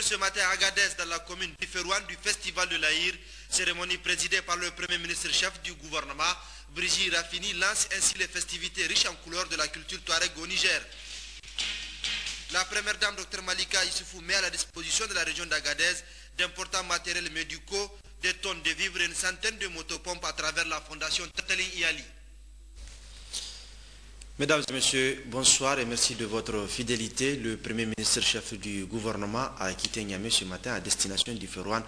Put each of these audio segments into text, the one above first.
ce matin à Agadez, dans la commune d'Iferouane, du Festival de l'Aïr, cérémonie présidée par le Premier ministre-chef du gouvernement, Brigitte Raffini, lance ainsi les festivités riches en couleurs de la culture touareg au Niger. La première dame, Dr Malika Issoufou, met à la disposition de la région d'Agadez d'importants matériels médicaux, des tonnes de vivres et une centaine de motopompes à travers la fondation Tatelin Iali. Mesdames et messieurs, bonsoir et merci de votre fidélité. Le Premier ministre-chef du gouvernement a quitté Niamey ce matin à destination d'Iferouane.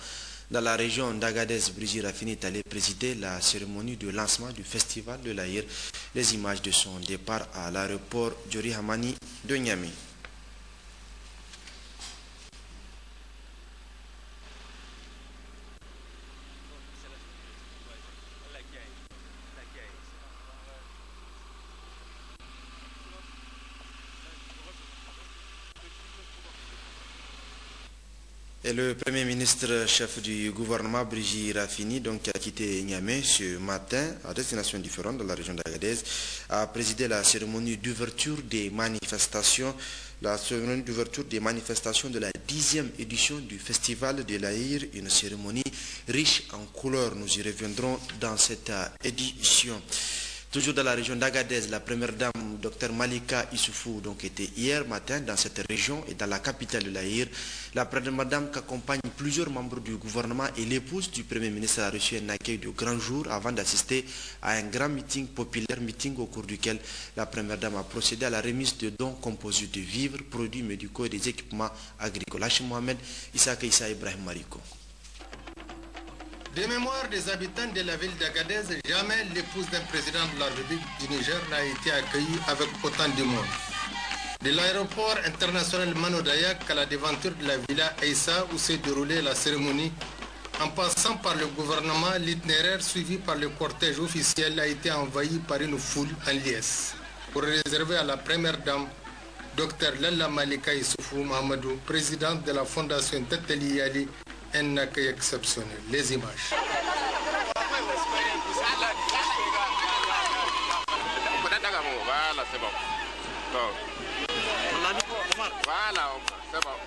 Dans la région d'Agadez, Brigitte Raffini est allé présider la cérémonie de lancement du Festival de l'Aïr. Les images de son départ à l'aéroport Djori Hamani de Niamey. Et le Premier ministre chef du gouvernement, Brigitte Raffini, donc, qui a quitté Niamey ce matin à destination différente dans la région d'Agadez, a présidé la cérémonie d'ouverture des manifestations, de la 10e édition du Festival de l'Aïr, une cérémonie riche en couleurs. Nous y reviendrons dans cette édition. Toujours dans la région d'Agadez, la première dame, Dr Malika Issoufou, donc, était hier matin dans cette région et dans la capitale de l'Aïr. La première dame, qui accompagne plusieurs membres du gouvernement et l'épouse du Premier ministre, a reçu un accueil de grand jour avant d'assister à un grand meeting populaire, meeting au cours duquel la première dame a procédé à la remise de dons composés de vivres, produits médicaux et des équipements agricoles. Hachim Mohamed, Issa Ibrahim Mariko. De mémoire des habitants de la ville d'Agadez, jamais l'épouse d'un président de la République du Niger n'a été accueillie avec autant de monde. De l'aéroport international Mano Dayak à la devanture de la villa Aïssa où s'est déroulée la cérémonie, en passant par le gouvernement, l'itinéraire suivi par le cortège officiel a été envahi par une foule en liesse. Pour réserver à la première dame, Dr Lalla Malika Issoufou Mahamadou, présidente de la fondation Teteli Yali, un accueil exceptionnel. Les images. Voilà, c'est bon. Voilà, c'est bon.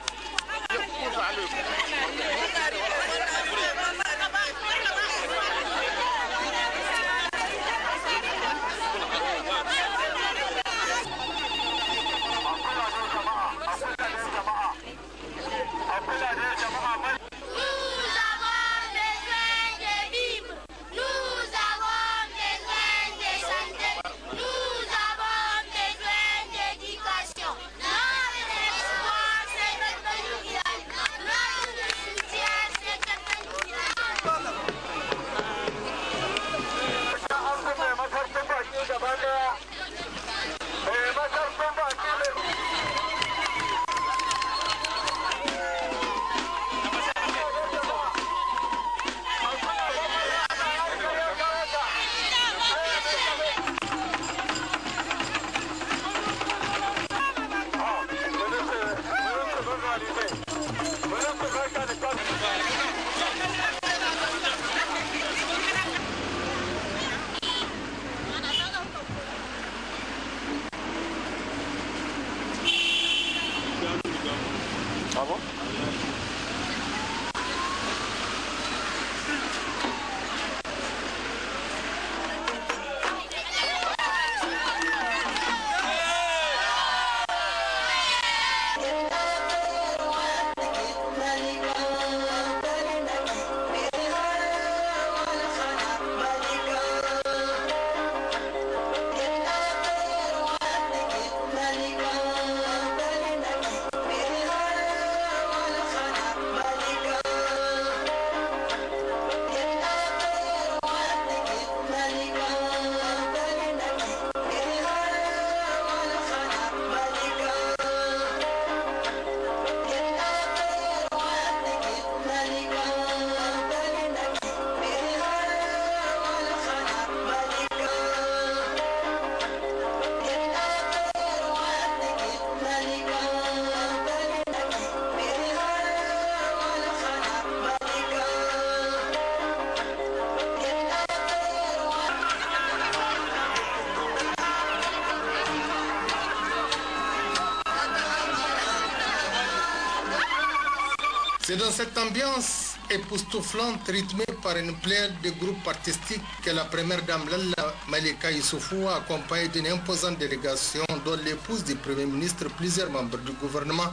C'est dans cette ambiance époustouflante, rythmée par une pléiade de groupes artistiques, que la première dame Lalla Malika Issoufou, accompagnée d'une imposante délégation dont l'épouse du Premier ministre, plusieurs membres du gouvernement,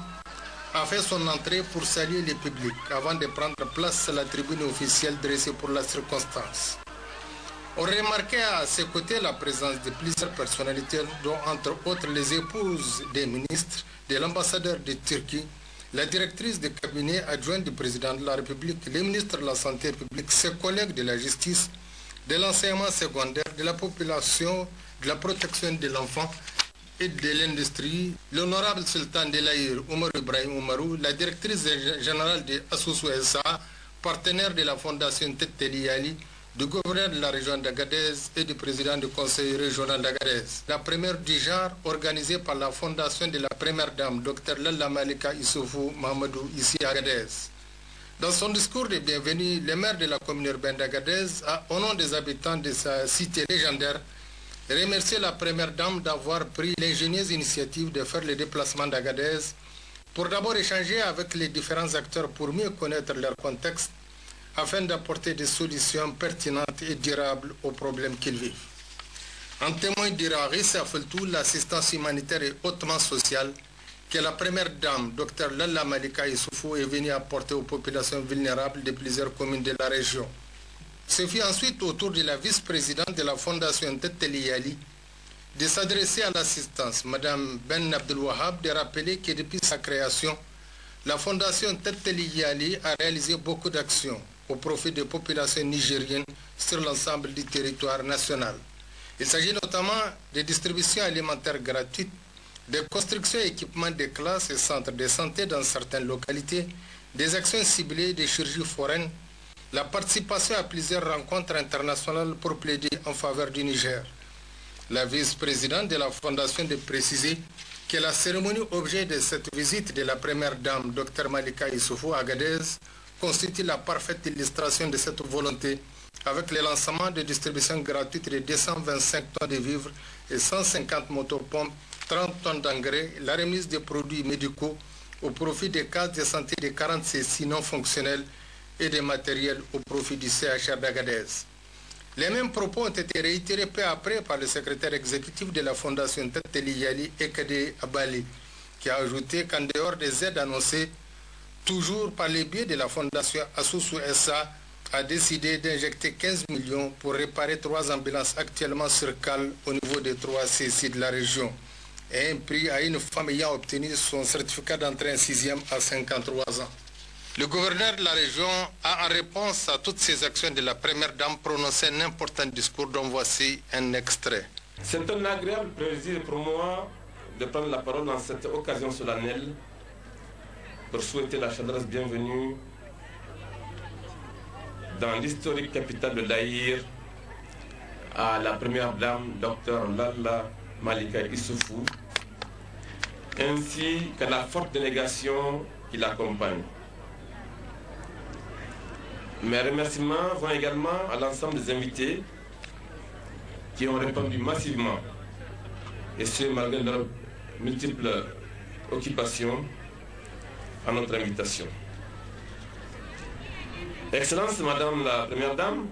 a fait son entrée pour saluer le public avant de prendre place à la tribune officielle dressée pour la circonstance. On remarquait à ses côtés la présence de plusieurs personnalités, dont entre autres les épouses des ministres, de l'ambassadeur de Turquie, la directrice de cabinet adjointe du président de la République, les ministres de la Santé publique, ses collègues de la justice, de l'enseignement secondaire, de la population, de la protection de l'enfant et de l'industrie, l'honorable sultan de l'Aïr, Omar Ibrahim Oumarou, la directrice générale de Assoussou SA, partenaire de la fondation Tetteli Ali, du gouverneur de la région d'Agadez et du président du conseil régional d'Agadez. La première du genre organisée par la fondation de la première dame, Dr Lalla Malika Issoufou Mahamadou, ici à Agadez. Dans son discours de bienvenue, le maire de la commune urbaine d'Agadez a, au nom des habitants de sa cité légendaire, remercié la première dame d'avoir pris l'ingénieuse initiative de faire le déplacement d'Agadez pour d'abord échanger avec les différents acteurs pour mieux connaître leur contexte, afin d'apporter des solutions pertinentes et durables aux problèmes qu'ils vivent. En témoin dira Rissa Feltou, l'assistance humanitaire et hautement sociale que la première dame, Dr Lalla Malika Issoufou, est venue apporter aux populations vulnérables de plusieurs communes de la région. Ce fut ensuite au tour de la vice-présidente de la fondation Tetteli Ali de s'adresser à l'assistance, Mme Ben Abdelwahab, de rappeler que depuis sa création, la fondation Tetteli Ali a réalisé beaucoup d'actions au profit des populations nigériennes sur l'ensemble du territoire national. Il s'agit notamment de distributions alimentaires gratuites, de constructions et équipements de classes et centres de santé dans certaines localités, des actions ciblées de chirurgie foraine, la participation à plusieurs rencontres internationales pour plaider en faveur du Niger. La vice-présidente de la fondation de préciser que la cérémonie objet de cette visite de la première dame, Dr Malika Issoufou à Agadez, constitue la parfaite illustration de cette volonté avec le lancement de distribution gratuite de 225 tonnes de vivres et 150 motopompes, 30 tonnes d'engrais, la remise des produits médicaux au profit des cases de santé de 40 CSI non fonctionnels et des matériels au profit du CHR d'Agadez. Les mêmes propos ont été réitérés peu après par le secrétaire exécutif de la fondation Tetteli Yali, Ekade Abali, qui a ajouté qu'en dehors des aides annoncées, toujours par le biais de la fondation Assoussou SA, a décidé d'injecter 15 millions pour réparer 3 ambulances actuellement sur cale au niveau des 3 CSI de la région, et un prix à une femme ayant obtenu son certificat d'entrée en 6e à 53 ans. Le gouverneur de la région a, en réponse à toutes ces actions de la première dame, prononcé un important discours dont voici un extrait. C'est un agréable plaisir pour moi de prendre la parole dans cette occasion solennelle pour souhaiter la chaleureuse bienvenue dans l'historique capitale de l'Aïr à la première dame, Dr Lalla Malika Issoufou, ainsi qu'à la forte délégation qui l'accompagne. Mes remerciements vont également à l'ensemble des invités qui ont répondu massivement, et ce malgré leurs multiples occupations, à notre invitation. Excellence, Madame la Première Dame,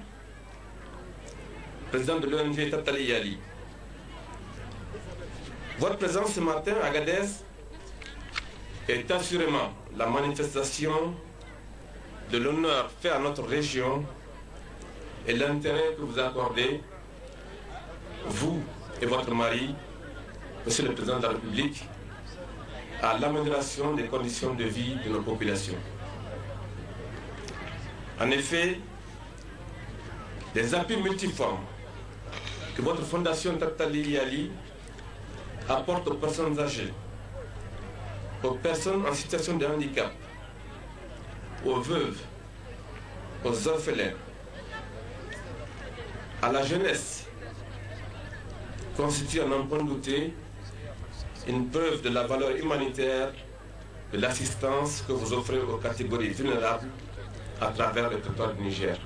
présidente de l'ONG Tetteli Yali, votre présence ce matin à Agadez est assurément la manifestation de l'honneur fait à notre région et l'intérêt que vous accordez, vous et votre mari, Monsieur le Président de la République, à l'amélioration des conditions de vie de nos populations. En effet, les appuis multiformes que votre fondation Tetteli Yali apporte aux personnes âgées, aux personnes en situation de handicap, aux veuves, aux orphelins, à la jeunesse, constitue à n'en point douter une preuve de la valeur humanitaire de l'assistance que vous offrez aux catégories vulnérables à travers le territoire du Niger.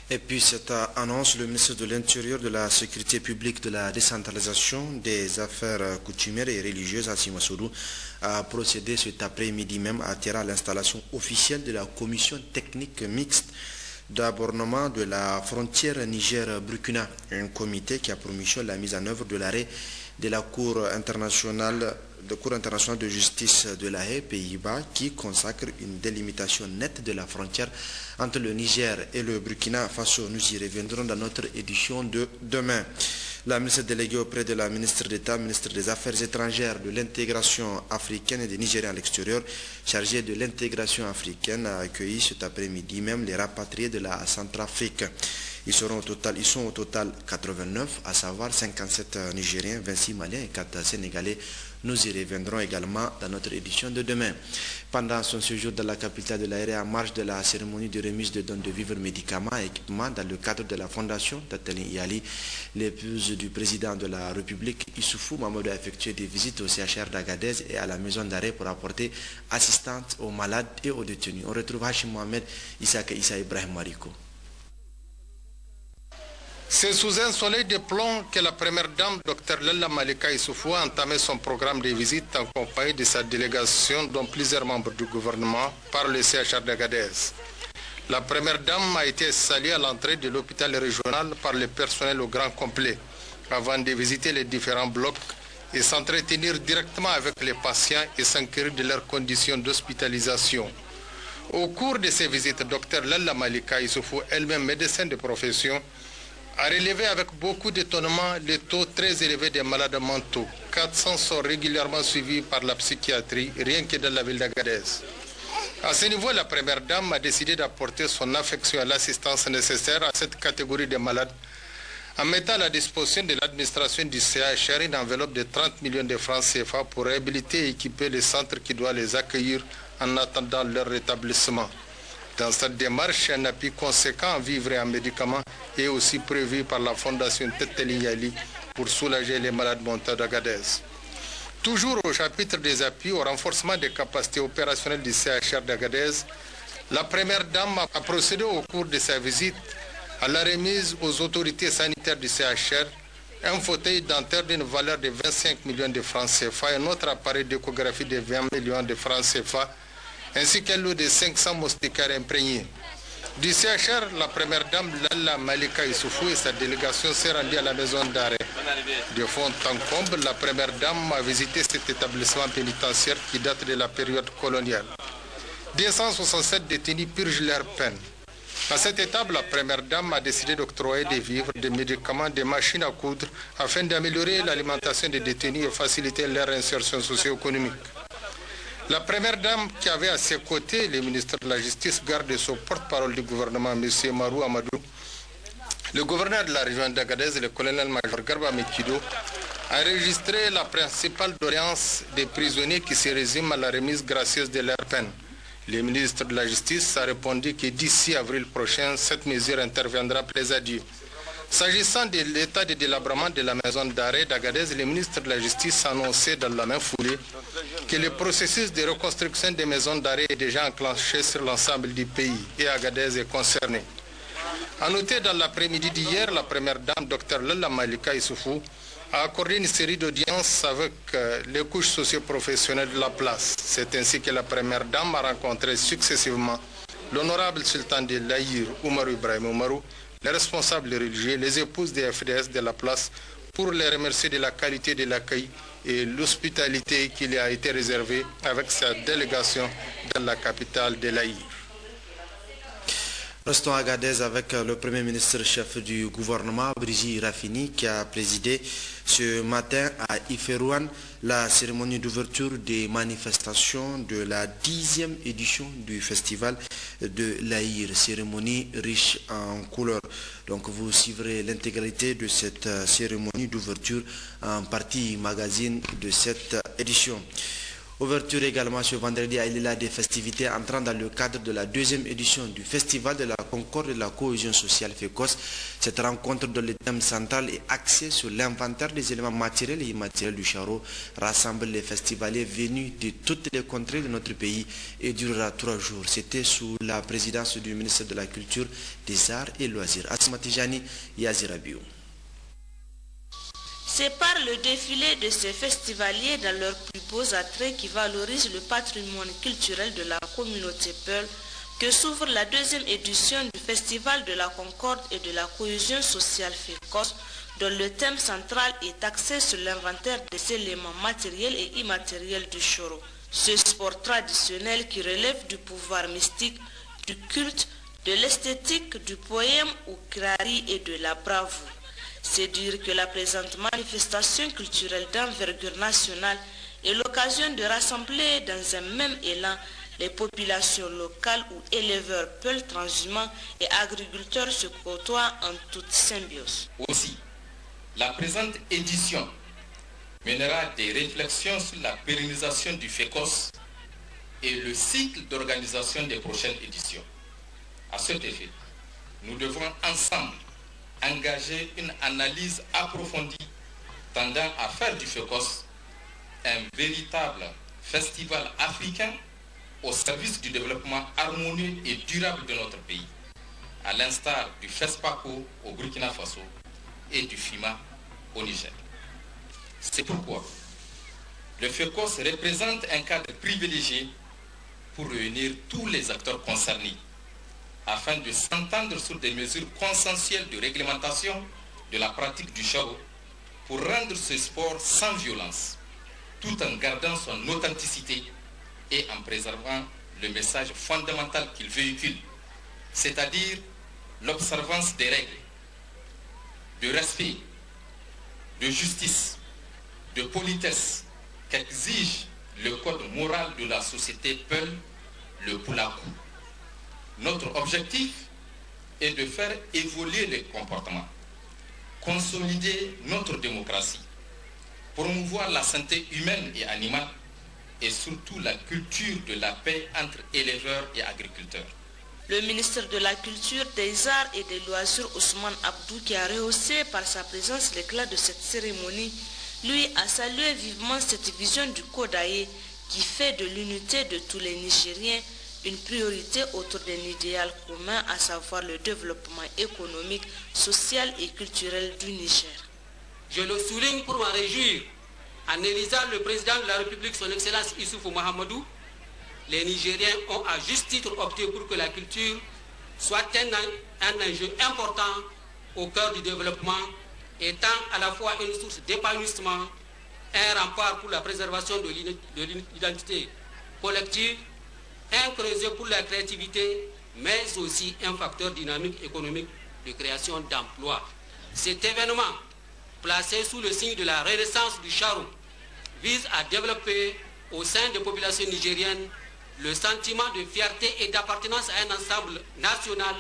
Et puis cette annonce, le ministre de l'Intérieur, de la Sécurité publique, de la décentralisation des affaires coutumières et religieuses, Assimi Massoudou, a procédé cet après-midi même à Terra à l'installation officielle de la commission technique mixte d'abordement de la frontière Niger-Burkina, un comité qui a pour mission la mise en œuvre de l'arrêt de la Cour internationale de justice de La Haye, Pays-Bas, qui consacre une délimitation nette de la frontière entre le Niger et le Burkina Faso. Nous y reviendrons dans notre édition de demain. La ministre déléguée auprès de la ministre d'État, ministre des Affaires étrangères, de l'intégration africaine et des Nigériens à l'extérieur, chargée de l'intégration africaine, a accueilli cet après-midi même les rapatriés de la Centrafrique. Ils sont au total 89, à savoir 57 Nigériens, 26 Maliens et 4 Sénégalais. Nous y reviendrons également dans notre édition de demain. Pendant son séjour dans la capitale de l'Aéré, en marge de la cérémonie de remise de dons de vivres, médicaments et équipements dans le cadre de la fondation Tatalin Iyali, l'épouse du président de la République, Issoufou Mamadou, a effectué des visites au CHR d'Agadez et à la maison d'arrêt pour apporter assistance aux malades et aux détenus. On retrouve Hachim Mohamed, Issa Ibrahim Mariko. C'est sous un soleil de plomb que la première dame, Dr Lalla Malika Issoufou, a entamé son programme de visite en compagnie de sa délégation, dont plusieurs membres du gouvernement, par le CHR d'Agadez. La première dame a été saluée à l'entrée de l'hôpital régional par le personnel au grand complet, avant de visiter les différents blocs et s'entretenir directement avec les patients et s'enquérir de leurs conditions d'hospitalisation. Au cours de ces visites, Dr Lalla Malika Issoufou, elle-même médecin de profession, a relevé avec beaucoup d'étonnement les taux très élevés des malades mentaux. 400 sont régulièrement suivis par la psychiatrie, rien que dans la ville d'Agadez. À ce niveau, la première dame a décidé d'apporter son affection à l'assistance nécessaire à cette catégorie de malades, en mettant à la disposition de l'administration du CHR une enveloppe de 30 millions de francs CFA pour réhabiliter et équiper les centres qui doivent les accueillir en attendant leur rétablissement. Dans cette démarche, un appui conséquent en vivres et en médicaments est aussi prévu par la fondation Tatalin Iyali pour soulager les malades mentaux d'Agadez. Toujours au chapitre des appuis au renforcement des capacités opérationnelles du CHR d'Agadez, la première dame a procédé au cours de sa visite à la remise aux autorités sanitaires du CHR un fauteuil dentaire d'une valeur de 25 millions de francs CFA et un autre appareil d'échographie de 20 millions de francs CFA, ainsi qu'un lot de 500 moustiquaires imprégnés. Du CHR, la première dame Lalla Malika Issoufou et sa délégation s'est rendue à la maison d'arrêt. De fond en comble, la première dame a visité cet établissement pénitentiaire qui date de la période coloniale. 267 détenus purgent leur peine. À cette étape, la première dame a décidé d'octroyer des vivres, des médicaments, des machines à coudre afin d'améliorer l'alimentation des détenus et faciliter leur insertion socio-économique. La première dame qui avait à ses côtés le ministre de la Justice, garde son porte-parole du gouvernement, M. Marou Amadou, le gouverneur de la région d'Agadez, le colonel-major Garba Mekido, a enregistré la principale doléance des prisonniers qui se résume à la remise gracieuse de leur peine. Le ministre de la Justice a répondu que d'ici avril prochain, cette mesure interviendra plaise à Dieu. S'agissant de l'état de délabrement de la maison d'arrêt d'Agadez, le ministre de la Justice a annoncé dans la même foulée que le processus de reconstruction des maisons d'arrêt est déjà enclenché sur l'ensemble du pays et Agadez est concerné. A noter dans l'après-midi d'hier, la première dame, Dr Lalla Malika Issoufou, a accordé une série d'audiences avec les couches socio-professionnelles de la place. C'est ainsi que la première dame a rencontré successivement l'honorable sultan de l'Aïr, Oumarou Ibrahim Oumarou, les responsables religieux, les épouses des FDS de la place, pour les remercier de la qualité de l'accueil et l'hospitalité qui lui a été réservée avec sa délégation dans la capitale de l'Aïr. Restons à Agadez avec le Premier ministre chef du gouvernement, Brigitte Raffini, qui a présidé ce matin à Iferouane la cérémonie d'ouverture des manifestations de la 10e édition du festival de l'Aïr, cérémonie riche en couleurs. Donc vous suivrez l'intégralité de cette cérémonie d'ouverture en partie magazine de cette édition. Ouverture également ce vendredi à Ilila des festivités entrant dans le cadre de la deuxième édition du Festival de la Concorde et de la Cohésion sociale FECOS. Cette rencontre dont le thème central est axé sur l'inventaire des éléments matériels et immatériels du Charo rassemble les festivaliers venus de toutes les contrées de notre pays et durera 3 jours. C'était sous la présidence du ministre de la Culture, des Arts et Loisirs. Asma Tijani, Yazir Abiou. C'est par le défilé de ces festivaliers dans leurs plus beaux attraits qui valorisent le patrimoine culturel de la communauté Peul que s'ouvre la deuxième édition du Festival de la Concorde et de la Cohésion sociale FECOS, dont le thème central est axé sur l'inventaire des éléments matériels et immatériels du Choro. Ce sport traditionnel qui relève du pouvoir mystique, du culte, de l'esthétique, du poème ou crari et de la bravoure. C'est dire que la présente manifestation culturelle d'envergure nationale est l'occasion de rassembler dans un même élan les populations locales où éleveurs, peuls transhumants et agriculteurs se côtoient en toute symbiose. Aussi, la présente édition mènera des réflexions sur la pérennisation du FECOS et le cycle d'organisation des prochaines éditions. À cet effet, nous devons ensemble engager une analyse approfondie tendant à faire du FECOS un véritable festival africain au service du développement harmonieux et durable de notre pays, à l'instar du FESPACO au Burkina Faso et du FIMA au Niger. C'est pourquoi le FECOS représente un cadre privilégié pour réunir tous les acteurs concernés afin de s'entendre sur des mesures consensuelles de réglementation de la pratique du Charo pour rendre ce sport sans violence, tout en gardant son authenticité et en préservant le message fondamental qu'il véhicule, c'est-à-dire l'observance des règles, de respect, de justice, de politesse qu'exige le code moral de la société Peul, le Poulakou. Notre objectif est de faire évoluer les comportements, consolider notre démocratie, promouvoir la santé humaine et animale et surtout la culture de la paix entre éleveurs et agriculteurs. Le ministre de la Culture, des Arts et des Loisirs, Ousmane Abdou, qui a rehaussé par sa présence l'éclat de cette cérémonie, lui a salué vivement cette vision du Kodaye qui fait de l'unité de tous les Nigériens une priorité autour d'un idéal commun, à savoir le développement économique, social et culturel du Niger. Je le souligne pour m'en réjouir. En élisant le président de la République, son Excellence Issoufou Mahamadou, les Nigériens ont à juste titre opté pour que la culture soit un enjeu important au cœur du développement, étant à la fois une source d'épanouissement, un rempart pour la préservation de l'identité collective, un creuset pour la créativité, mais aussi un facteur dynamique économique de création d'emplois. Cet événement, placé sous le signe de la renaissance du Charo, vise à développer au sein des populations nigériennes le sentiment de fierté et d'appartenance à un ensemble national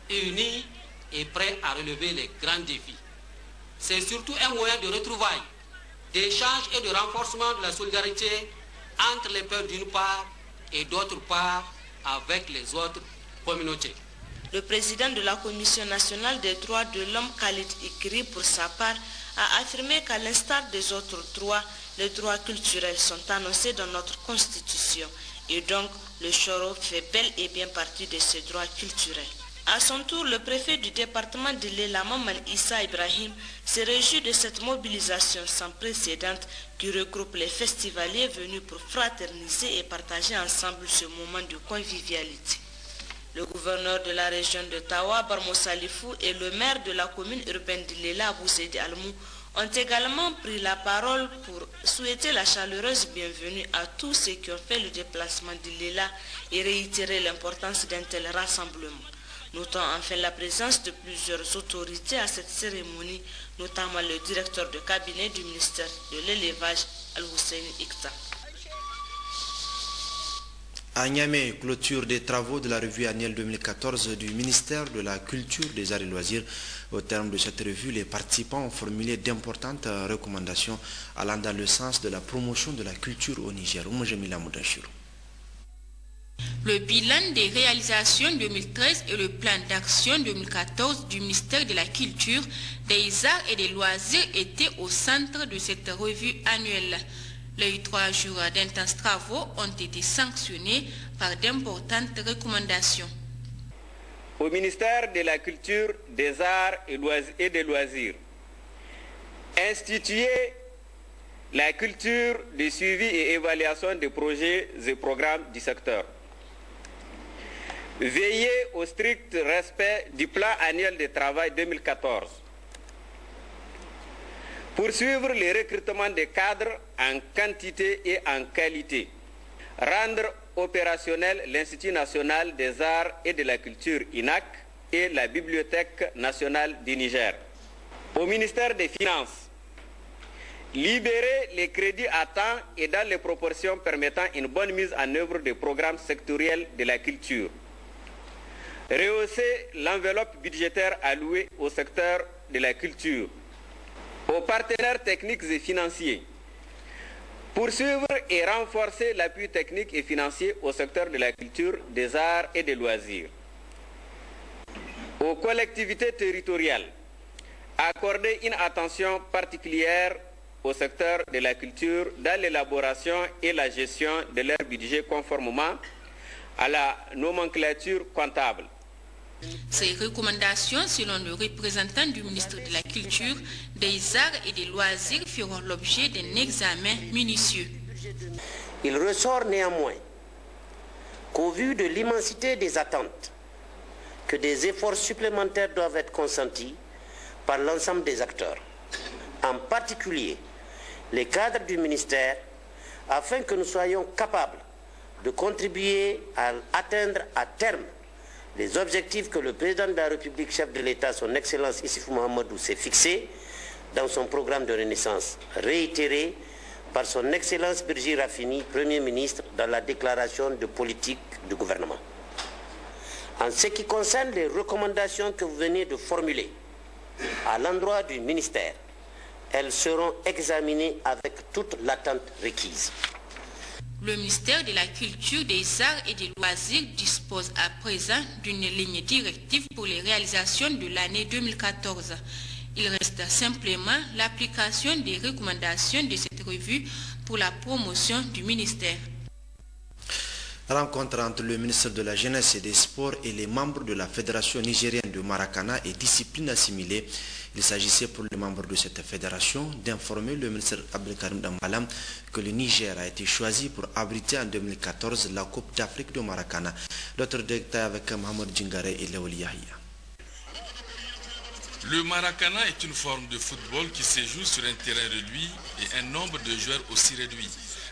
uni et prêt à relever les grands défis. C'est surtout un moyen de retrouvailles, d'échange et de renforcement de la solidarité entre les peuples d'une part et d'autre part avec les autres communautés. Le président de la Commission nationale des droits de l'homme, Khalid Ikri, pour sa part, a affirmé qu'à l'instar des autres droits, les droits culturels sont annoncés dans notre Constitution et donc le Choro fait bel et bien partie de ces droits culturels. À son tour, le préfet du département de l'Ela, Maman Issa Ibrahim, s'est réjoui de cette mobilisation sans précédent qui regroupe les festivaliers venus pour fraterniser et partager ensemble ce moment de convivialité. Le gouverneur de la région de Tawa, Barmo Salifou, et le maire de la commune urbaine de l'Ela, Abou Seydi Almou, ont également pris la parole pour souhaiter la chaleureuse bienvenue à tous ceux qui ont fait le déplacement de l'Ela et réitérer l'importance d'un tel rassemblement. Notons enfin la présence de plusieurs autorités à cette cérémonie, notamment le directeur de cabinet du ministère de l'élevage, Al-Hussein Ikta. À Niamey, clôture des travaux de la revue annuelle 2014 du ministère de la Culture, des Arts et Loisirs. Au terme de cette revue, les participants ont formulé d'importantes recommandations allant dans le sens de la promotion de la culture au Niger. Le bilan des réalisations 2013 et le plan d'action 2014 du ministère de la Culture, des Arts et des Loisirs étaient au centre de cette revue annuelle. Les 3 jours d'intenses travaux ont été sanctionnés par d'importantes recommandations. Au ministère de la Culture, des Arts et des Loisirs, instituer la culture de suivi et évaluation des projets et programmes du secteur. Veiller au strict respect du plan annuel de travail 2014. Poursuivre le recrutement des cadres en quantité et en qualité. Rendre opérationnel l'Institut national des arts et de la culture INAC et la Bibliothèque nationale du Niger. Au ministère des Finances, libérer les crédits à temps et dans les proportions permettant une bonne mise en œuvre des programmes sectoriels de la culture. Rehausser l'enveloppe budgétaire allouée au secteur de la culture. Aux partenaires techniques et financiers, poursuivre et renforcer l'appui technique et financier au secteur de la culture, des arts et des loisirs. Aux collectivités territoriales, accorder une attention particulière au secteur de la culture dans l'élaboration et la gestion de leur budget conformément à la nomenclature comptable. Ces recommandations, selon le représentant du ministre de la Culture, des Arts et des Loisirs, feront l'objet d'un examen minutieux. Il ressort néanmoins qu'au vu de l'immensité des attentes, que des efforts supplémentaires doivent être consentis par l'ensemble des acteurs, en particulier les cadres du ministère, afin que nous soyons capables de contribuer à atteindre à terme les objectifs que le président de la République, chef de l'État, son Excellence Issoufou Mahamadou, s'est fixés dans son programme de renaissance, réitéré par son Excellence Birji Rafini, Premier ministre, dans la déclaration de politique du gouvernement. En ce qui concerne les recommandations que vous venez de formuler à l'endroit du ministère, elles seront examinées avec toute l'attente requise. Le ministère de la Culture, des Arts et des Loisirs dispose à présent d'une ligne directive pour les réalisations de l'année 2014. Il reste simplement l'application des recommandations de cette revue pour la promotion du ministère. Rencontre entre le ministre de la Jeunesse et des Sports et les membres de la Fédération nigérienne de Maracana et discipline assimilée. Il s'agissait pour les membres de cette fédération d'informer le ministre Abdelkarim Dambalam que le Niger a été choisi pour abriter en 2014 la Coupe d'Afrique de Maracana. D'autres détails avec Mohamed Djingare et Léoli Yahya. Le Maracana est une forme de football qui se joue sur un terrain réduit et un nombre de joueurs aussi réduit.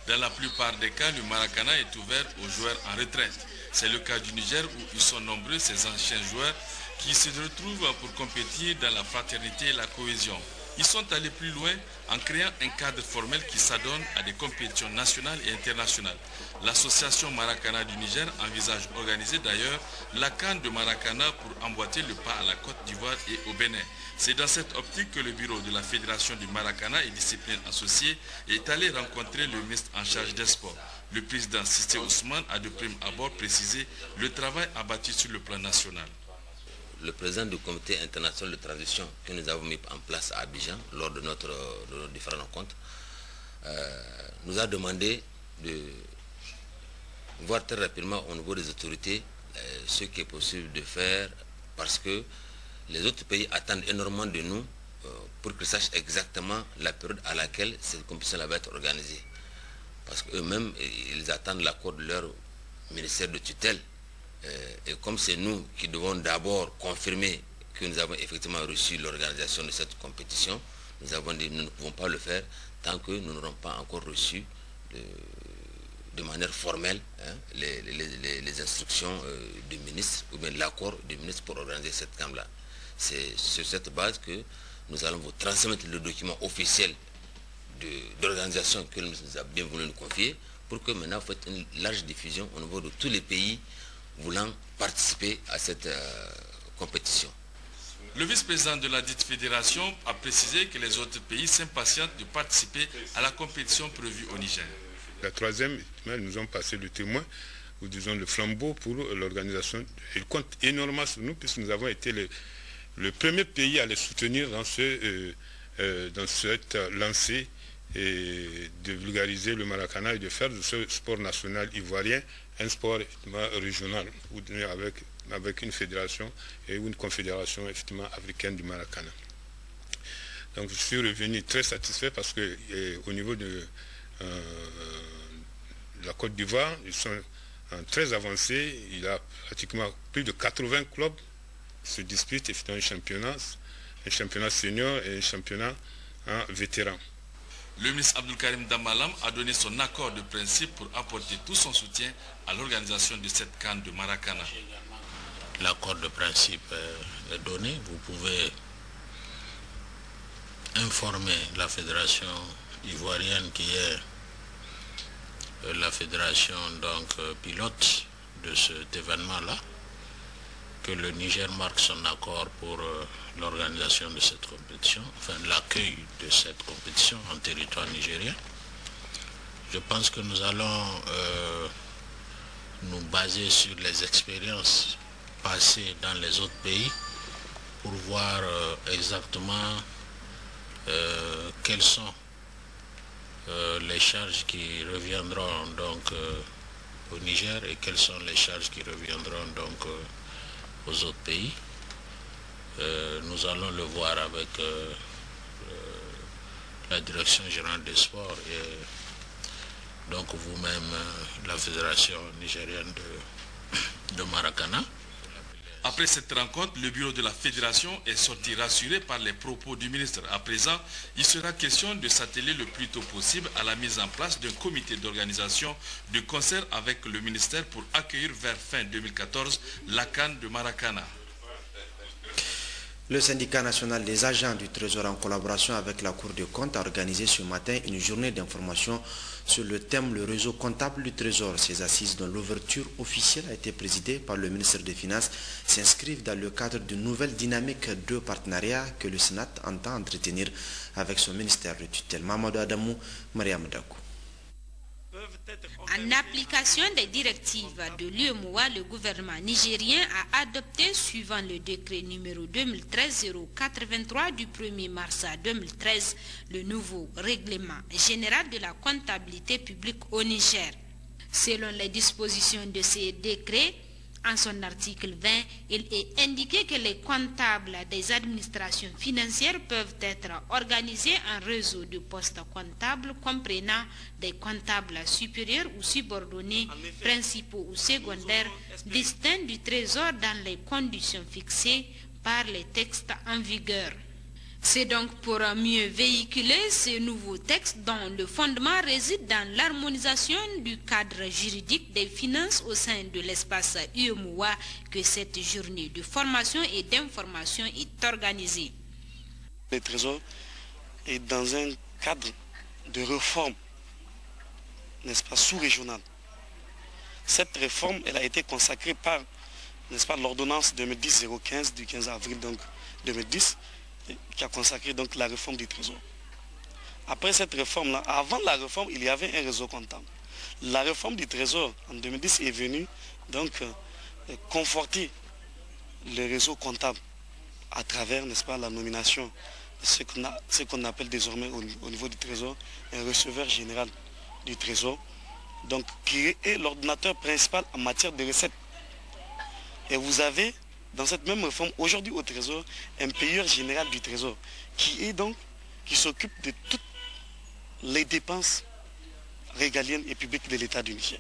Dans la plupart des cas, le Maracana est ouvert aux joueurs en retraite. C'est le cas du Niger où ils sont nombreux, ces anciens joueurs qui se retrouvent pour compétir dans la fraternité et la cohésion. Ils sont allés plus loin en créant un cadre formel qui s'adonne à des compétitions nationales et internationales. L'association Maracana du Niger envisage organiser d'ailleurs la CAN de Maracana pour emboîter le pas à la Côte d'Ivoire et au Bénin. C'est dans cette optique que le bureau de la Fédération du Maracana et disciplines associées est allé rencontrer le ministre en charge des sports. Le président Sissé Ousmane a de prime abord précisé le travail abattu sur le plan national. Le président du comité international de transition que nous avons mis en place à Abidjan lors de nos différentes rencontres nous a demandé de voir très rapidement au niveau des autorités ce qui est possible de faire parce que les autres pays attendent énormément de nous pour qu'ils sachent exactement la période à laquelle cette compétition va être organisée. Parce qu'eux-mêmes, ils attendent l'accord de leur ministère de tutelle. Et comme c'est nous qui devons d'abord confirmer que nous avons effectivement reçu l'organisation de cette compétition, nous avons dit que nous ne pouvons pas le faire tant que nous n'aurons pas encore reçu de manière formelle les instructions du ministre ou bien l'accord du ministre pour organiser cette CAN-là. C'est sur cette base que nous allons vous transmettre le document officiel d'organisation que le ministre nous a bien voulu nous confier pour que maintenant vous faites une large diffusion au niveau de tous les pays voulant participer à cette compétition. Le vice-président de la dite fédération a précisé que les autres pays s'impatientent de participer à la compétition prévue au Niger. La troisième, ils nous ont passé le témoin, ou disons le flambeau pour l'organisation. Ils comptent énormément sur nous puisque nous avons été le premier pays à les soutenir dans cette lancée et de vulgariser le Maracana et de faire de ce sport national ivoirien un sport régional avec une fédération et une confédération effectivement africaine du Maracana. Donc je suis revenu très satisfait parce que au niveau de la Côte d'Ivoire, ils sont très avancés. Il y a pratiquement plus de 80 clubs qui se disputent effectivement un championnat senior et un championnat vétéran. Le ministre Abdulkarim Damalam a donné son accord de principe pour apporter tout son soutien à l'organisation de cette CAN de Maracana. L'accord de principe est donné. Vous pouvez informer la fédération ivoirienne qui est la fédération pilote de cet événement-là, que le Niger marque son accord pour l'organisation de cette compétition, enfin l'accueil de cette compétition en territoire nigérien. Je pense que nous allons nous baser sur les expériences passées dans les autres pays pour voir exactement quelles sont les charges qui reviendront au Niger et quelles sont les charges qui reviendront aux autres pays. Nous allons le voir avec la direction générale des sports et vous-même la fédération nigérienne de Maracana. Après cette rencontre, le bureau de la fédération est sorti rassuré par les propos du ministre. À présent, il sera question de s'atteler le plus tôt possible à la mise en place d'un comité d'organisation de concert avec le ministère pour accueillir vers fin 2014 la CAN de Maracana. Le syndicat national des agents du Trésor en collaboration avec la Cour des comptes a organisé ce matin une journée d'information sur le thème le réseau comptable du Trésor. Ces assises dont l'ouverture officielle a été présidée par le ministre des Finances s'inscrivent dans le cadre d'une nouvelle dynamique de partenariat que le Sénat entend entretenir avec son ministère de tutelle. Mamadou Adamou, Mariam Dakou. En application des directives de l'UEMOA, le gouvernement nigérien a adopté, suivant le décret numéro 2013-083 du 1er mars 2013, le nouveau règlement général de la comptabilité publique au Niger. Selon les dispositions de ces décrets, en son article 20, il est indiqué que les comptables des administrations financières peuvent être organisés en réseau de postes comptables comprenant des comptables supérieurs ou subordonnés, principaux ou secondaires, distincts du Trésor dans les conditions fixées par les textes en vigueur. C'est donc pour mieux véhiculer ces nouveaux textes dont le fondement réside dans l'harmonisation du cadre juridique des finances au sein de l'espace UEMOA que cette journée de formation et d'information est organisée. Le Trésor est dans un cadre de réforme, n'est-ce pas, sous-régional. Cette réforme, elle a été consacrée par, n'est-ce pas, l'ordonnance 2010-015 du 15 avril 2010, qui a consacré donc la réforme du Trésor. Après cette réforme-là, avant la réforme, il y avait un réseau comptable. La réforme du Trésor en 2010 est venue donc conforter le réseau comptable à travers, n'est-ce pas, la nomination de ce qu'on appelle désormais au niveau du Trésor un receveur général du Trésor, donc qui est l'ordonnateur principal en matière de recettes. Et vous avez dans cette même réforme, aujourd'hui au Trésor, un payeur général du Trésor qui s'occupe de toutes les dépenses régaliennes et publiques de l'État du Niger.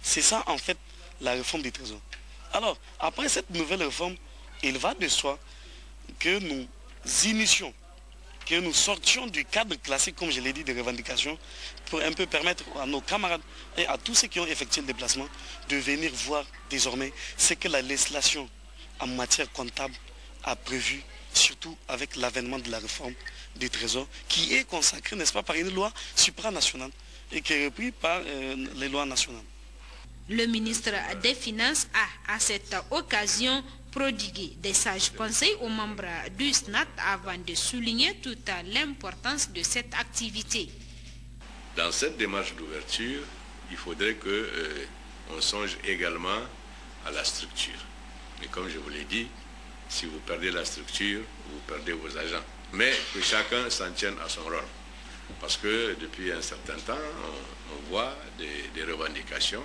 C'est ça en fait la réforme du Trésor. Alors, après cette nouvelle réforme, il va de soi que nous initions, que nous sortions du cadre classique, comme je l'ai dit, de revendications, pour un peu permettre à nos camarades et à tous ceux qui ont effectué le déplacement de venir voir désormais ce que la législation en matière comptable a prévu, surtout avec l'avènement de la réforme du Trésor, qui est consacrée, n'est-ce pas, par une loi supranationale et qui est repris par les lois nationales. Le ministre des Finances a, à cette occasion, prodigué des sages conseils aux membres du SNAT avant de souligner toute l'importance de cette activité. Dans cette démarche d'ouverture, il faudrait qu'on songe également à la structure. Mais comme je vous l'ai dit, si vous perdez la structure, vous perdez vos agents. Mais que chacun s'en tienne à son rôle. Parce que depuis un certain temps, on voit des revendications.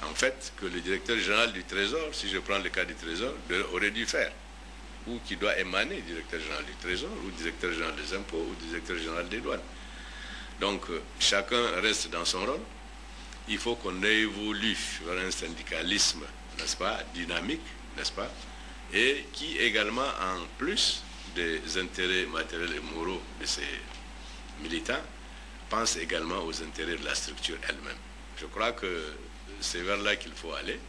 En fait, que le directeur général du Trésor, si je prends le cas du Trésor, aurait dû faire. Ou qui doit émaner du directeur général du Trésor, ou du directeur général des impôts, ou du directeur général des douanes. Donc, chacun reste dans son rôle. Il faut qu'on évolue vers un syndicalisme, n'est-ce pas, dynamique, n'est-ce pas, et qui également, en plus des intérêts matériels et moraux de ces militants, pense également aux intérêts de la structure elle-même. Je crois que c'est vers là qu'il faut aller.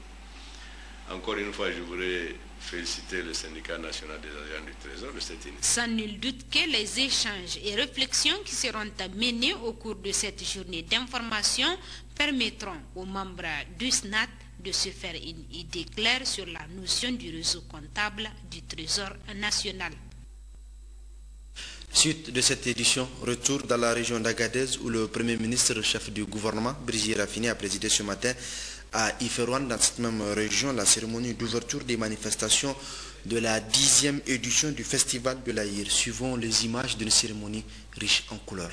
Encore une fois, je voudrais féliciter le syndicat national des agents du Trésor de cette initiative. Sans nul doute que les échanges et réflexions qui seront menés au cours de cette journée d'information permettront aux membres du SNAT de se faire une idée claire sur la notion du réseau comptable du Trésor national. Suite de cette édition, retour dans la région d'Agadez où le Premier ministre, chef du gouvernement, Brigitte Raffini, a présidé ce matin à Iferouane, dans cette même région, la cérémonie d'ouverture des manifestations de la 10e édition du Festival de l'Aïr. Suivons les images d'une cérémonie riche en couleurs.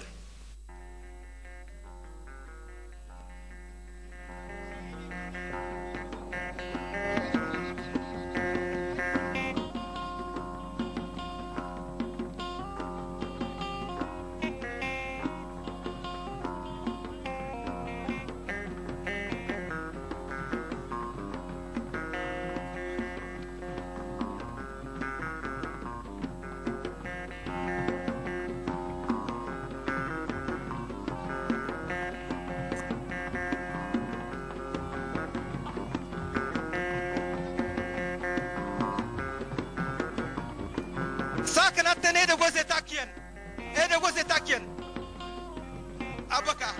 Abaka,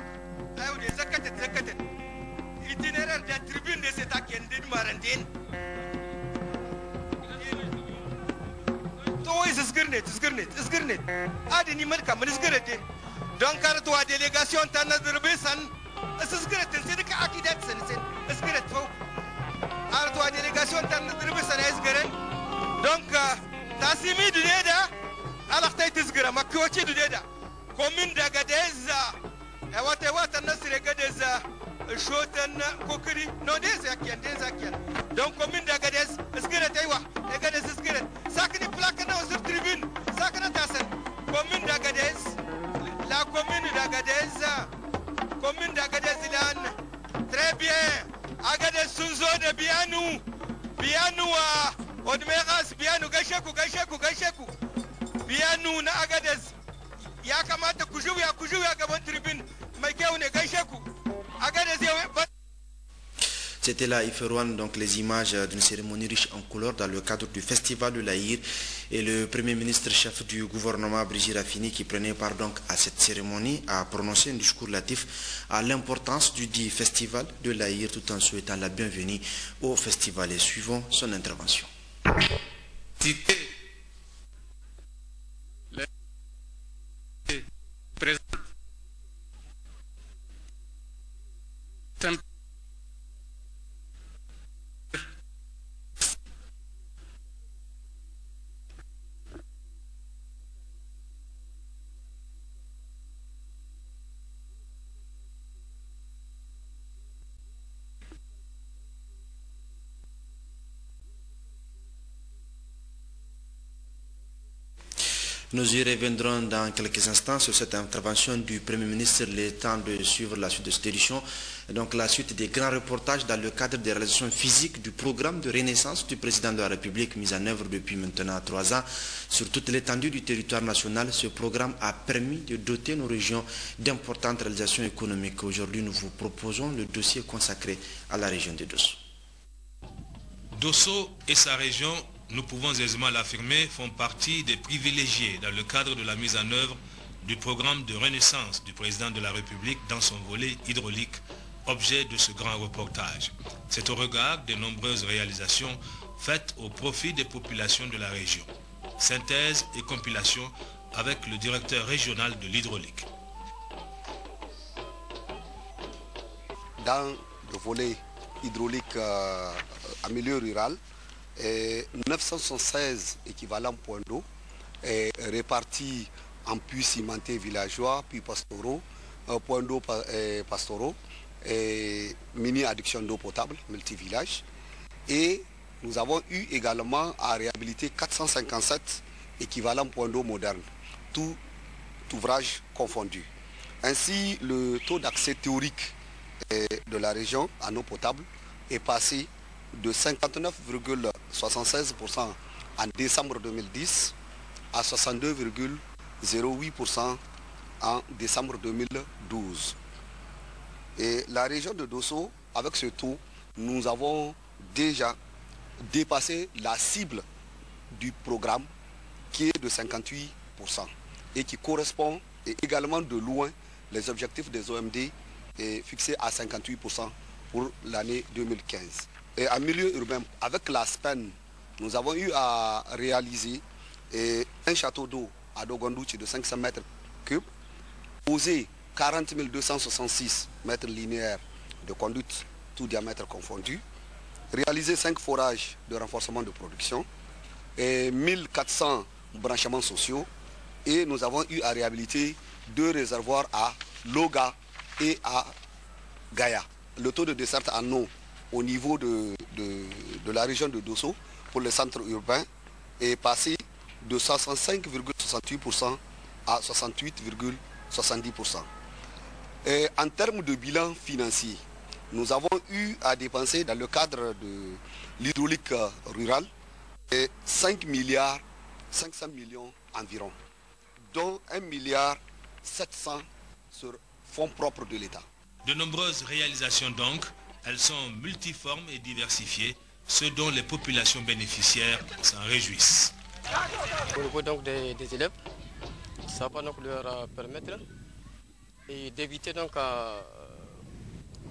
ayo de zakatet, itinéraire de la tribune de cet akien de Marandine. To is zgirnet. Adi ni malka mal zgirnet. Donc car toi délégation tana derbesan, zgirnet c'est que akidat sen zgirnet fo. Ar toi délégation tana derbesan zgirnet. Donc tasimi du deda, alors tay zgira makoti du deda. Commune d'Agadez. Wata nasire gadeza shotan kokiri no dezakian donc commune d'Agadez esgere taywa Agadez esgere sakni plaque na sur tribune sakna tasen commune d'Agadez la commune d'Agadez lan très bien Agadez sunzo de bianu odmeras bianu gashaku bianu na Agadez ya kamata kujuya gaban tribune. C'était là Iferouane, donc les images d'une cérémonie riche en couleurs dans le cadre du Festival de l'Aïr et le Premier ministre chef du gouvernement Brigitte Raffini qui prenait part donc à cette cérémonie a prononcé un discours relatif à l'importance du dit Festival de l'Aïr tout en souhaitant la bienvenue au festival et suivons son intervention. Nous y reviendrons dans quelques instants sur cette intervention du Premier ministre, le temps de suivre la suite de cette édition. Donc la suite des grands reportages dans le cadre des réalisations physiques du programme de renaissance du président de la République mis en œuvre depuis maintenant 3 ans. Sur toute l'étendue du territoire national, ce programme a permis de doter nos régions d'importantes réalisations économiques. Aujourd'hui, nous vous proposons le dossier consacré à la région de Dosso. Dosso et sa région, nous pouvons aisément l'affirmer, font partie des privilégiés dans le cadre de la mise en œuvre du programme de renaissance du président de la République dans son volet hydraulique, objet de ce grand reportage. C'est au regard des nombreuses réalisations faites au profit des populations de la région. Synthèse et compilation avec le directeur régional de l'hydraulique. Dans le volet hydraulique en milieu rural, 916 équivalents points d'eau répartis en puits cimentés villageois, puis pastoraux, points d'eau pastoraux, et mini-adduction d'eau potable, multivillage. Et nous avons eu également à réhabiliter 457 équivalents points d'eau modernes, tout ouvrage confondu. Ainsi, le taux d'accès théorique de la région en eau potable est passé de 59,76% en décembre 2010 à 62,08% en décembre 2012. Et la région de Dosso, avec ce taux, nous avons déjà dépassé la cible du programme qui est de 58% et qui correspond également de loin les objectifs des OMD fixés à 58% pour l'année 2015. Et en milieu urbain, avec la SPEN, nous avons eu à réaliser un château d'eau à Dogondouchi de 500 mètres cubes, poser 40 266 mètres linéaires de conduite, tout diamètre confondu, réaliser 5 forages de renforcement de production et 1400 branchements sociaux, et nous avons eu à réhabiliter 2 réservoirs à Loga et à Gaïa. Le taux de desserte en eau au niveau de la région de Dosso pour le centre urbain est passé de 65,68% à 68,70%. En termes de bilan financier, nous avons eu à dépenser dans le cadre de l'hydraulique rurale 5 milliards 500 millions environ, dont 1 milliard 700 sur fonds propres de l'État. De nombreuses réalisations donc, elles sont multiformes et diversifiées, ce dont les populations bénéficiaires s'en réjouissent. Au niveau donc des élèves, ça va donc leur permettre d'éviter donc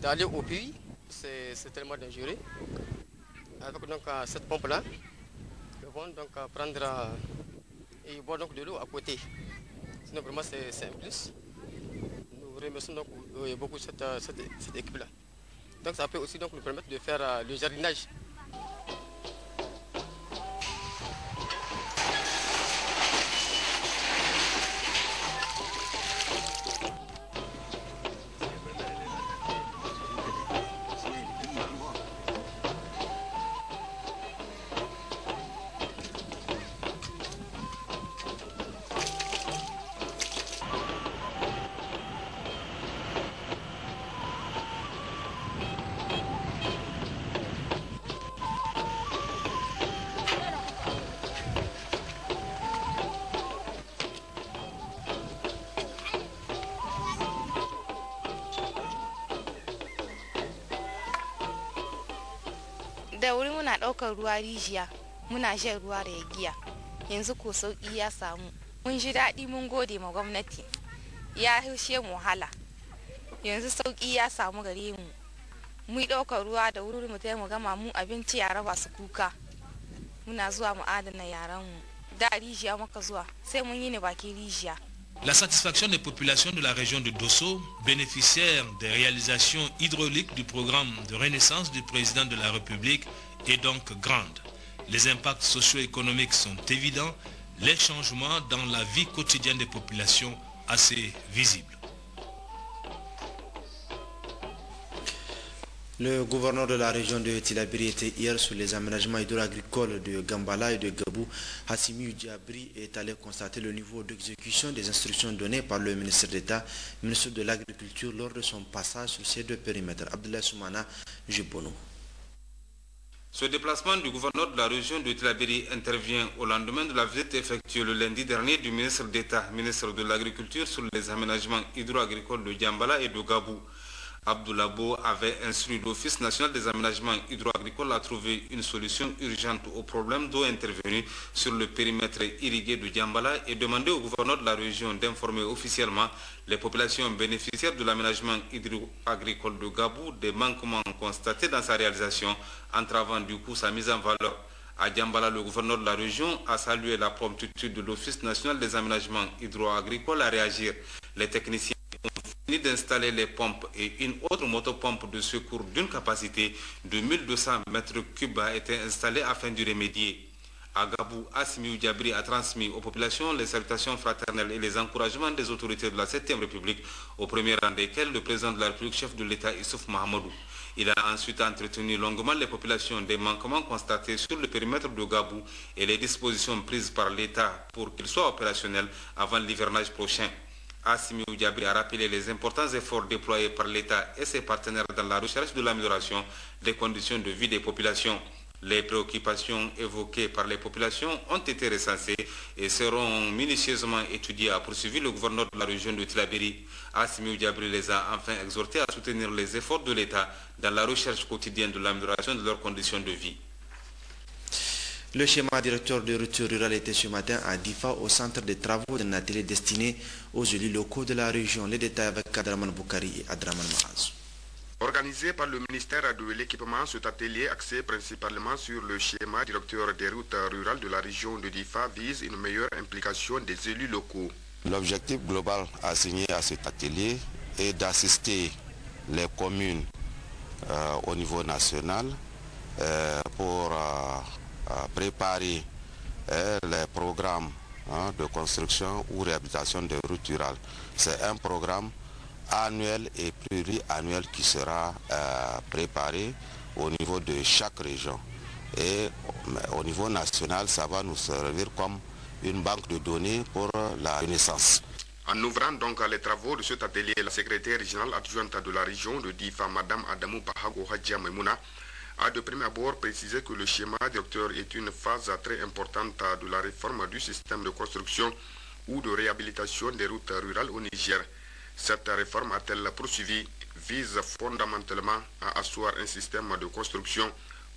d'aller au puits, c'est tellement dangereux. Avec donc cette pompe là, ils vont donc prendre et boire donc de l'eau à côté. Sinon vraiment c'est un plus. Nous remercions donc beaucoup cette équipe là. Donc ça peut aussi donc nous permettre de faire le jardinage. Da wuri muna ɗaukar ruwa rijiya, muna shan ruwa da giya. Yanzu ko sauƙi ya samu. Mun ji daɗi, mun gode ma gwamnati. Ya hishe mu wahala. Yanzu sauƙi ya samu gare mu. Mu ɗaukar ruwa da wuri mu tayi mu gama mu abinci yara ba su kuka. Muna zuwa mu adana yaran mu. Da rijiya muka zuwa, sai mun yi ne bakin rijiya. La satisfaction des populations de la région de Dosso, bénéficiaires des réalisations hydrauliques du programme de renaissance du président de la République, est donc grande. Les impacts socio-économiques sont évidents, les changements dans la vie quotidienne des populations assez visibles. Le gouverneur de la région de Tillabéri était hier sur les aménagements hydro-agricoles de Gambala et de Gabou. Hassimi Diabri est allé constater le niveau d'exécution des instructions données par le ministre d'État, ministre de l'Agriculture, lors de son passage sur ces 2 périmètres. Abdoulaye Soumana, Jibono. Ce déplacement du gouverneur de la région de Tillabéri intervient au lendemain de la visite effectuée le lundi dernier du ministre d'État, ministre de l'Agriculture, sur les aménagements hydro-agricoles de Gambala et de Gabou. Abdoulabo avait instruit l'Office national des aménagements hydro-agricoles à trouver une solution urgente au problème d'eau intervenu sur le périmètre irrigué de Djambala et demandé au gouverneur de la région d'informer officiellement les populations bénéficiaires de l'aménagement hydro-agricole de Gabou des manquements constatés dans sa réalisation, entravant du coup sa mise en valeur. À Djambala, le gouverneur de la région a salué la promptitude de l'Office national des aménagements hydro-agricoles à réagir. Les techniciens ont fini d'installer les pompes et une autre motopompe de secours d'une capacité de 1200 mètres cubes a été installée afin de remédier. À Gabou, Assimi Diabri a transmis aux populations les salutations fraternelles et les encouragements des autorités de la 7e République, au premier rang desquels le président de la République, chef de l'État Issoufou Mahamadou. Il a ensuite entretenu longuement les populations des manquements constatés sur le périmètre de Gabou et les dispositions prises par l'État pour qu'ils soient opérationnels avant l'hivernage prochain. Assimi Diabri a rappelé les importants efforts déployés par l'État et ses partenaires dans la recherche de l'amélioration des conditions de vie des populations. Les préoccupations évoquées par les populations ont été recensées et seront minutieusement étudiées, a poursuivi le gouverneur de la région de Tillabéri. Assimi Diabri les a enfin exhortés à soutenir les efforts de l'État dans la recherche quotidienne de l'amélioration de leurs conditions de vie. Le schéma directeur de rupture rurale était ce matin à Difa au centre des travaux d'un atelier destiné aux élus locaux de la région. Les détails avec Adraman Boukari et Adraman Mahaz. Organisé par le ministère de l'équipement, cet atelier axé principalement sur le schéma directeur des routes rurales de la région de Difa vise une meilleure implication des élus locaux. L'objectif global assigné à cet atelier est d'assister les communes au niveau national pour préparer les programmes de construction ou réhabilitation des routes rurales. C'est un programme annuel et pluriannuel qui sera préparé au niveau de chaque région. Et au niveau national, ça va nous servir comme une banque de données pour la renaissance. En ouvrant donc les travaux de cet atelier, la secrétaire régionale adjointe de la région de Difa, Madame Adamou Bahago Hadja Maimouna, a de prime abord précisé que le schéma directeur est une phase très importante de la réforme du système de construction ou de réhabilitation des routes rurales au Niger. Cette réforme, a-t-elle poursuivi, vise fondamentalement à asseoir un système de construction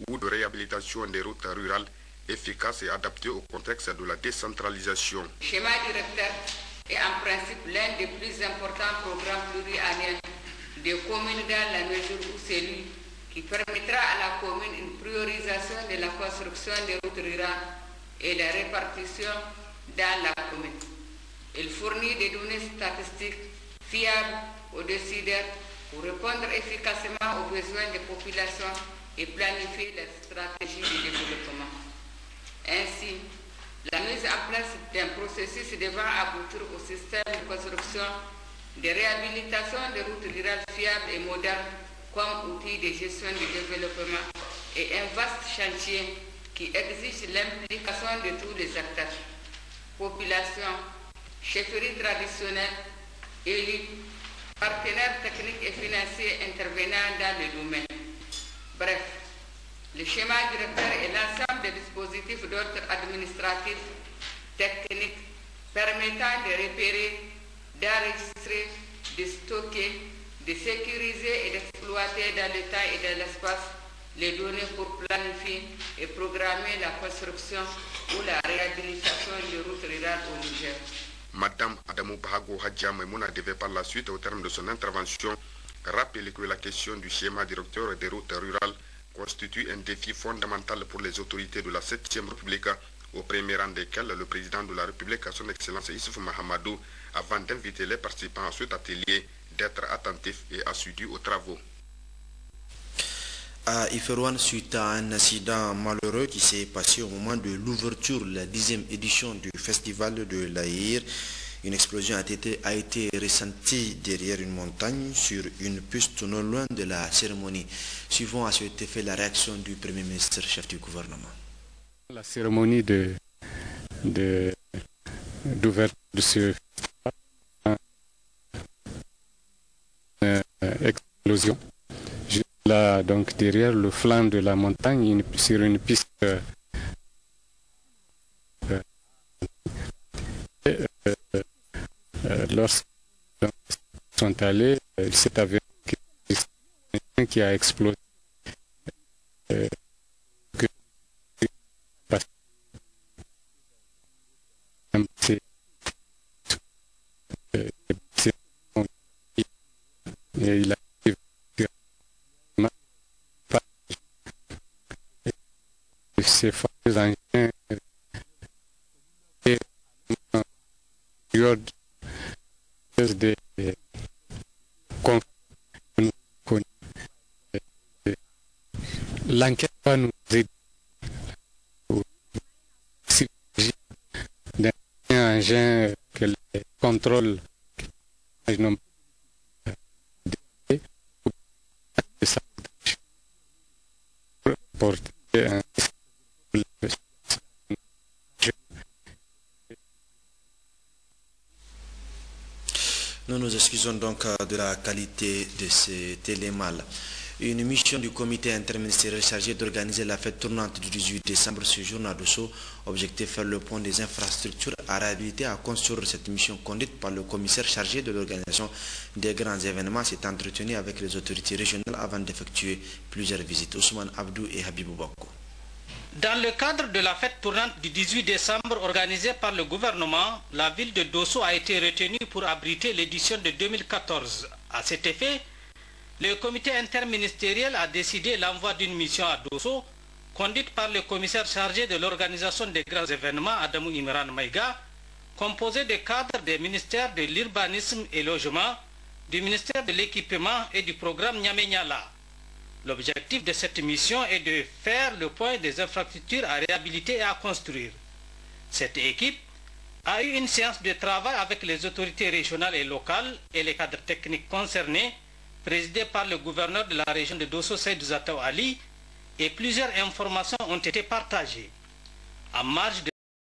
ou de réhabilitation des routes rurales efficace et adapté au contexte de la décentralisation. Le schéma directeur est en principe l'un des plus importants programmes pluriannuels des communes dans la mesure où c'est lui qui permettra à la commune une priorisation de la construction des routes rurales et la répartition dans la commune. Il fournit des données statistiques fiables aux décideurs pour répondre efficacement aux besoins des populations et planifier la stratégie de développement. Ainsi, la mise en place d'un processus devant aboutir au système de construction, de réhabilitation des routes rurales fiables et modernes comme outil de gestion du développement est un vaste chantier qui exige l'implication de tous les acteurs, population, chefferies traditionnelles, élus, partenaires techniques et financiers intervenant dans le domaine. Bref, le schéma directeur est l'ensemble des dispositifs d'ordre administratif, technique, permettant de repérer, d'enregistrer, de stocker, de sécuriser et d'exploiter dans le temps et dans l'espace les données pour planifier et programmer la construction ou la réhabilitation des routes rurales au Niger. Madame Adamou Bahago Hadja Maimouna devait par la suite, au terme de son intervention, rappeler que la question du schéma directeur des routes rurales constitue un défi fondamental pour les autorités de la 7e République, au premier rang desquels le président de la République, son Excellence Issoufou Mahamadou, avant d'inviter les participants à cet atelier d'être attentifs et assidus aux travaux. À Iferouane, suite à un incident malheureux qui s'est passé au moment de l'ouverture de la 10e édition du festival de l'Aïr, une explosion a été ressentie derrière une montagne sur une piste non loin de la cérémonie. Suivons à cet effet la réaction du Premier ministre, chef du gouvernement. La cérémonie d'ouverture de ce festival, explosion. Là, donc derrière le flanc de la montagne, sur une piste lorsqu'ils sont allés, il s'est avéré que engin qui a explosé. Et il a ces fameux engins et des conflits. L'enquête va nous aider d'un engin que les contrôles n'ont porter un Nous nous excusons donc de la qualité de cet élément. Une mission du comité interministériel chargé d'organiser la fête tournante du 18 décembre séjourne à Dosso. Objectif faire le point des infrastructures à réhabiliter à construire. Cette mission conduite par le commissaire chargé de l'organisation des grands événements s'est entretenue avec les autorités régionales avant d'effectuer plusieurs visites. Ousmane Abdou et Habibou Bako. Dans le cadre de la fête tournante du 18 décembre organisée par le gouvernement, la ville de Dosso a été retenue pour abriter l'édition de 2014. À cet effet, le comité interministériel a décidé l'envoi d'une mission à Dosso, conduite par le commissaire chargé de l'organisation des grands événements, Adamou Imran Maïga, composé des cadres des ministères de l'urbanisme et logement, du ministère de l'équipement et du programme Niamey-Niala. L'objectif de cette mission est de faire le point des infrastructures à réhabiliter et à construire. Cette équipe a eu une séance de travail avec les autorités régionales et locales et les cadres techniques concernés, présidée par le gouverneur de la région de Dosso, Seydou Zataou Ali, et plusieurs informations ont été partagées. En marge de